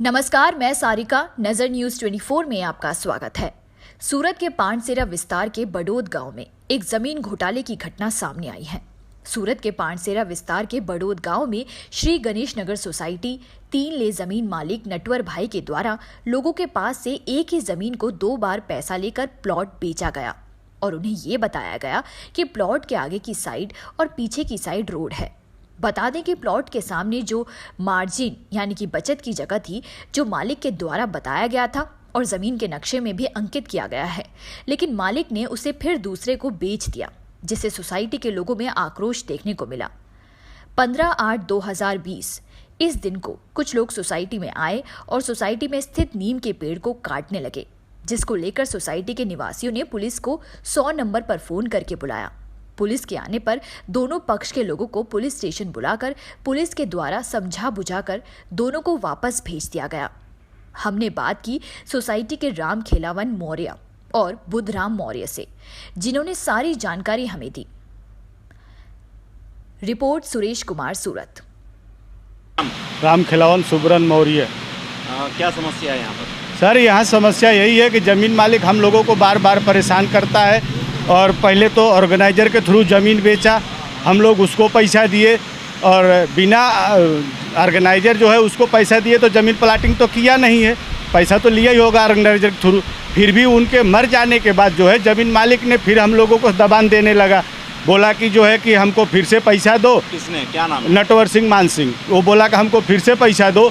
नमस्कार, मैं सारिका। नजर न्यूज 24 में आपका स्वागत है। सूरत के पांडसेरा विस्तार के बडोद गांव में एक जमीन घोटाले की घटना सामने आई है। सूरत के पांडसेरा विस्तार के बडोद गांव में श्री गणेश नगर सोसाइटी 3 ले जमीन मालिक नटवर भाई के द्वारा लोगों के पास से एक ही जमीन को 2 बार पैसा लेकर प्लॉट बेचा गया और उन्हें ये बताया गया कि प्लॉट के आगे की साइड और पीछे की साइड रोड है। बता दें कि प्लॉट के सामने जो मार्जिन यानी कि बचत की जगह थी, जो मालिक के द्वारा बताया गया था और जमीन के नक्शे में भी अंकित किया गया है, लेकिन मालिक ने उसे फिर दूसरे को बेच दिया, जिससे सोसाइटी के लोगों में आक्रोश देखने को मिला। 15/8/2020 इस दिन को कुछ लोग सोसाइटी में आए और सोसाइटी में स्थित नीम के पेड़ को काटने लगे, जिसको लेकर सोसाइटी के निवासियों ने पुलिस को 100 नंबर पर फोन करके बुलाया। पुलिस के आने पर दोनों पक्ष के लोगों को पुलिस स्टेशन बुलाकर पुलिस के द्वारा समझा बुझाकर दोनों को वापस भेज दिया गया। हमने बात की सोसाइटी के राम खेलावन मौर्य और बुद्धराम मौर्य से, जिन्होंने सारी जानकारी हमें दी। रिपोर्ट सुरेश कुमार, सूरत। राम खेलावन सुब्रन मौर्य। क्या समस्या है यहाँ पर? सर, यहाँ समस्या यही है कि ज़मीन मालिक हम लोगों को बार बार परेशान करता है और पहले तो ऑर्गेनाइजर के थ्रू ज़मीन बेचा, हम लोग उसको पैसा दिए और बिना ऑर्गेनाइजर जो है उसको पैसा दिए तो ज़मीन प्लाटिंग तो किया नहीं है, पैसा तो लिया ही होगा ऑर्गेनाइजर के थ्रू। फिर भी उनके मर जाने के बाद जो है ज़मीन मालिक ने फिर हम लोगों को दबान देने लगा, बोला कि जो है कि हमको फिर से पैसा दो। किसने, क्या नाम है? नटवर सिंह मान सिंह। वो बोला कि हमको फिर से पैसा दो,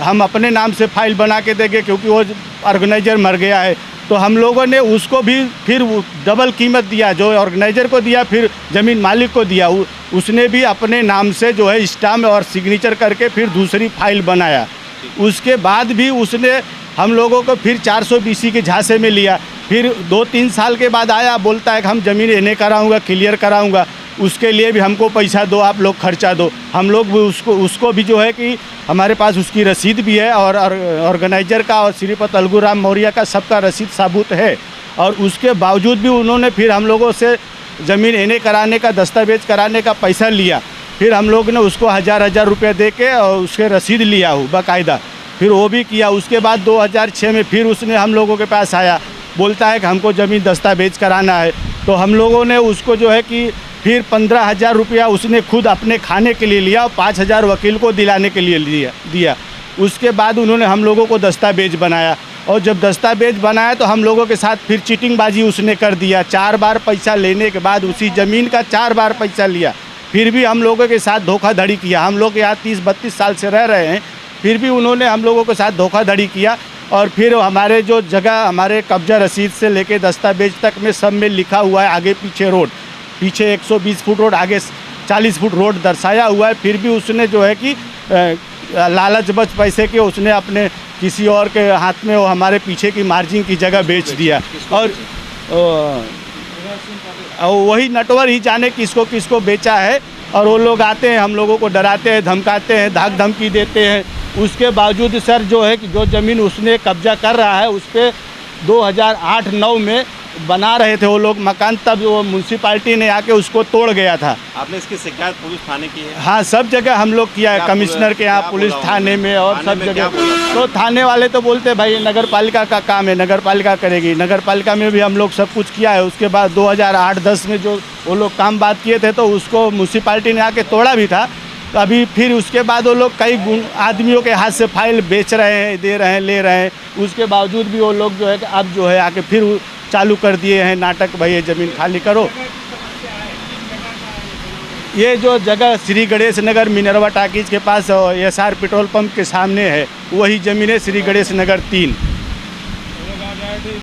हम अपने नाम से फाइल बना के देंगे क्योंकि वो ऑर्गेनाइजर मर गया है। तो हम लोगों ने उसको भी फिर डबल कीमत दिया, जो ऑर्गेनाइजर को दिया फिर ज़मीन मालिक को दिया। उसने भी अपने नाम से जो है स्टाम्प और सिग्नेचर करके फिर दूसरी फाइल बनाया। उसके बाद भी उसने हम लोगों को फिर 420 के झांसे में लिया। फिर 2-3 साल के बाद आया, बोलता है कि हम ज़मीन इन्हें कराऊंगा, क्लियर कराऊंगा, उसके लिए भी हमको पैसा दो, आप लोग खर्चा दो। हम लोग भी उसको भी जो है कि हमारे पास उसकी रसीद भी है और ऑर्गेनाइजर का और श्रीपत अलगूराम मौर्य का सबका रसीद साबुत है। और उसके बावजूद भी उन्होंने फिर हम लोगों से ज़मीन इन्हें कराने का, दस्तावेज कराने का पैसा लिया। फिर हम लोग ने उसको 1000 रुपये दे के और उसके रसीद लिया हो बाकायदा, फिर वो भी किया। उसके बाद 2006 में फिर उसने हम लोगों के पास आया, बोलता है कि हमको ज़मीन दस्तावेज कराना है। तो हम लोगों ने उसको जो है कि फिर 15,000 रुपया उसने खुद अपने खाने के लिए लिया और 5,000 वकील को दिलाने के लिए दिया। उसके बाद उन्होंने हम लोगों को दस्तावेज बनाया और जब दस्तावेज बनाया तो हम लोगों के साथ फिर चीटिंगबाजी उसने कर दिया। 4 बार पैसा लेने के बाद उसी ज़मीन का 4 बार पैसा लिया, फिर भी हम लोगों के साथ धोखाधड़ी किया। हम लोग यहाँ 30-32 साल से रह रहे हैं, फिर भी उन्होंने हम लोगों के साथ धोखाधड़ी किया। और फिर हमारे जो जगह, हमारे कब्जा रसीद से लेके दस्तावेज तक में सब में लिखा हुआ है आगे पीछे रोड, पीछे 120 फुट रोड, आगे 40 फुट रोड दर्शाया हुआ है। फिर भी उसने जो है कि लालच बच पैसे के उसने अपने किसी और के हाथ में वो हमारे पीछे की मार्जिन की जगह बेच दिया। और वही नटवर ही जाने किसको किसको बेचा है। और वो लोग आते हैं, हम लोगों को डराते हैं, धमकाते हैं, धाक धमकी देते हैं। उसके बावजूद सर जो है कि जो ज़मीन उसने कब्जा कर रहा है उस पर 2008-9 में बना रहे थे वो लोग मकान, तब वो म्यूनसिपाल्टी ने आके उसको तोड़ गया था। आपने इसकी शिकायत पुलिस थाने की है? हाँ, सब जगह हम लोग किया है, कमिश्नर के यहाँ, पुलिस थाने में और सब जगह। तो थाने वाले तो बोलते भाई नगर पालिका का काम है, नगर पालिका करेगी। नगर पालिका में भी हम लोग सब कुछ किया है। उसके बाद 2008-10 में जो वो लोग काम बात किए थे तो उसको म्यूनसिपाल्टी ने आके तोड़ा भी था। तो अभी फिर उसके बाद वो लोग कई आदमियों के हाथ से फाइल बेच रहे हैं, दे रहे हैं, ले रहे हैं। उसके बावजूद भी वो लोग जो है कि अब जो है आके फिर चालू कर दिए हैं नाटक, भाई ये ज़मीन खाली करो। ये जो जगह श्री गणेश नगर मिनरवा टाकीज के पास SR पेट्रोल पंप के सामने है, वही ज़मीन है श्री गणेश नगर 3।